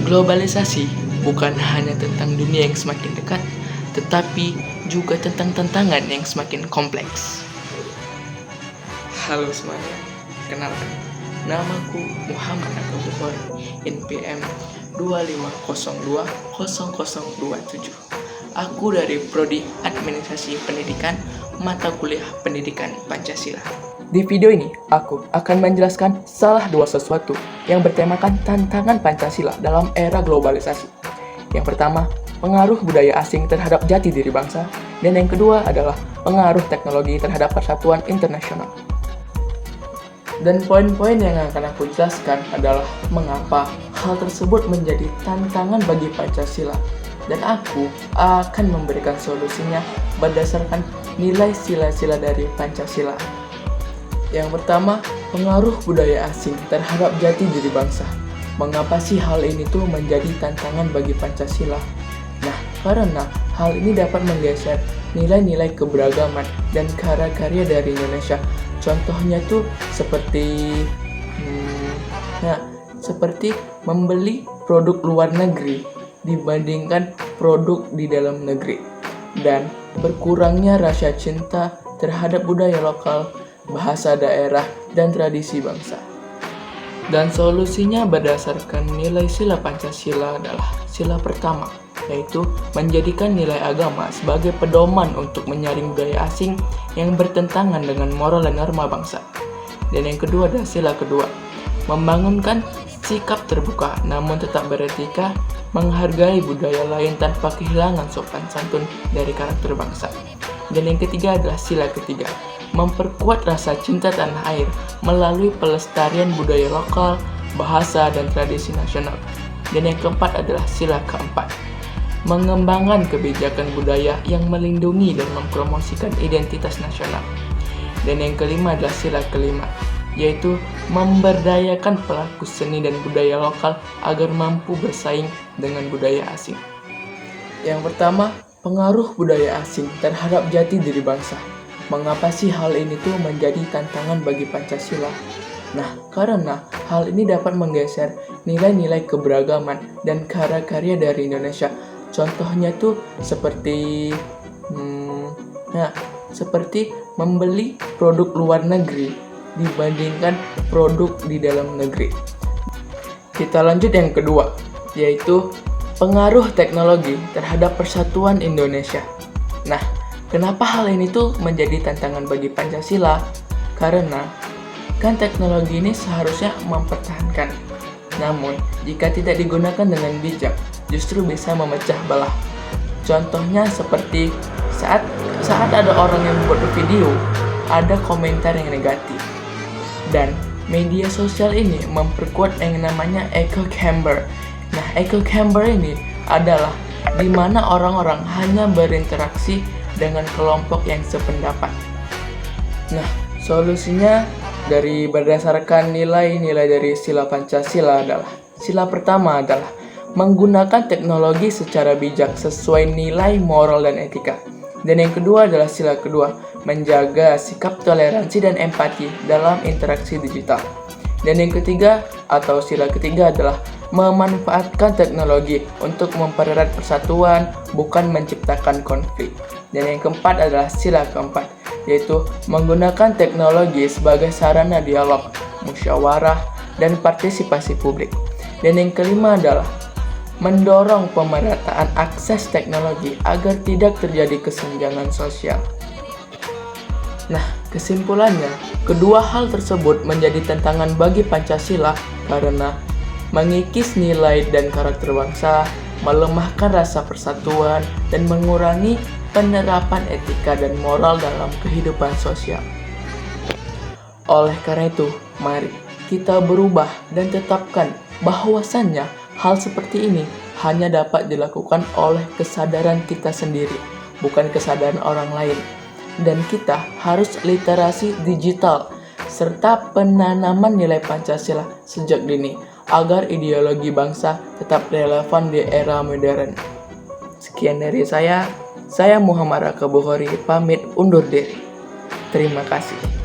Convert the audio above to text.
Globalisasi bukan hanya tentang dunia yang semakin dekat, tetapi juga tentang tantangan yang semakin kompleks. Halo semuanya, kenalkan, namaku Muhammad Aga Bukhari, NPM 25020027. Aku dari Prodi Administrasi Pendidikan, mata kuliah Pendidikan Pancasila. Di video ini, aku akan menjelaskan salah dua sesuatu yang bertemakan tantangan Pancasila dalam era globalisasi. Yang pertama, pengaruh budaya asing terhadap jati diri bangsa, dan yang kedua adalah pengaruh teknologi terhadap persatuan internasional. Dan poin-poin yang akan aku jelaskan adalah mengapa hal tersebut menjadi tantangan bagi Pancasila, dan aku akan memberikan solusinya berdasarkan nilai sila-sila dari Pancasila. Yang pertama, pengaruh budaya asing terhadap jati diri bangsa. Mengapa sih hal ini tuh menjadi tantangan bagi Pancasila? Nah, karena hal ini dapat menggeser nilai-nilai keberagaman dan karya-karya dari Indonesia. Contohnya tuh seperti seperti membeli produk luar negeri dibandingkan produk di dalam negeri, dan berkurangnya rasa cinta terhadap budaya lokal, bahasa daerah, dan tradisi bangsa. Dan solusinya berdasarkan nilai sila Pancasila adalah sila pertama, yaitu menjadikan nilai agama sebagai pedoman untuk menyaring budaya asing yang bertentangan dengan moral dan norma bangsa. Dan yang kedua adalah sila kedua, membangunkan sikap terbuka namun tetap beretika, menghargai budaya lain tanpa kehilangan sopan santun dari karakter bangsa. Dan yang ketiga adalah sila ketiga, memperkuat rasa cinta tanah air melalui pelestarian budaya lokal, bahasa, dan tradisi nasional. Dan yang keempat adalah sila keempat, mengembangkan kebijakan budaya yang melindungi dan mempromosikan identitas nasional. Dan yang kelima adalah sila kelima, yaitu memberdayakan pelaku seni dan budaya lokal agar mampu bersaing dengan budaya asing. Yang pertama, pengaruh budaya asing terhadap jati diri bangsa. Mengapa sih hal ini tuh menjadi tantangan bagi Pancasila? Nah, karena hal ini dapat menggeser nilai-nilai keberagaman dan karya-karya dari Indonesia. Contohnya tuh seperti seperti membeli produk luar negeri dibandingkan produk di dalam negeri. Kita lanjut yang kedua, yaitu pengaruh teknologi terhadap persatuan Indonesia. Nah, kenapa hal ini tuh menjadi tantangan bagi Pancasila? Karena kan teknologi ini seharusnya mempertahankan. Namun, jika tidak digunakan dengan bijak, justru bisa memecah belah. Contohnya seperti saat ada orang yang membuat video, ada komentar yang negatif. Dan media sosial ini memperkuat yang namanya echo chamber. Nah, echo chamber ini adalah di mana orang-orang hanya berinteraksi dengan kelompok yang sependapat. Nah, solusinya dari berdasarkan nilai-nilai dari sila Pancasila adalah sila pertama adalah menggunakan teknologi secara bijak sesuai nilai moral dan etika. Dan yang kedua adalah sila kedua, menjaga sikap toleransi dan empati dalam interaksi digital. Dan yang ketiga atau sila ketiga adalah memanfaatkan teknologi untuk mempererat persatuan, bukan menciptakan konflik. Dan yang keempat adalah sila keempat, yaitu menggunakan teknologi sebagai sarana dialog, musyawarah, dan partisipasi publik. Dan yang kelima adalah mendorong pemerataan akses teknologi agar tidak terjadi kesenjangan sosial. Nah, kesimpulannya, kedua hal tersebut menjadi tantangan bagi Pancasila karena mengikis nilai dan karakter bangsa, melemahkan rasa persatuan, dan mengurangi penerapan etika dan moral dalam kehidupan sosial. Oleh karena itu, mari kita berubah dan tetapkan bahwasannya hal seperti ini hanya dapat dilakukan oleh kesadaran kita sendiri, bukan kesadaran orang lain. Dan kita harus literasi digital serta penanaman nilai Pancasila sejak dini agar ideologi bangsa tetap relevan di era modern. Sekian dari saya Muhammad Aga Bukhari pamit undur diri. Terima kasih.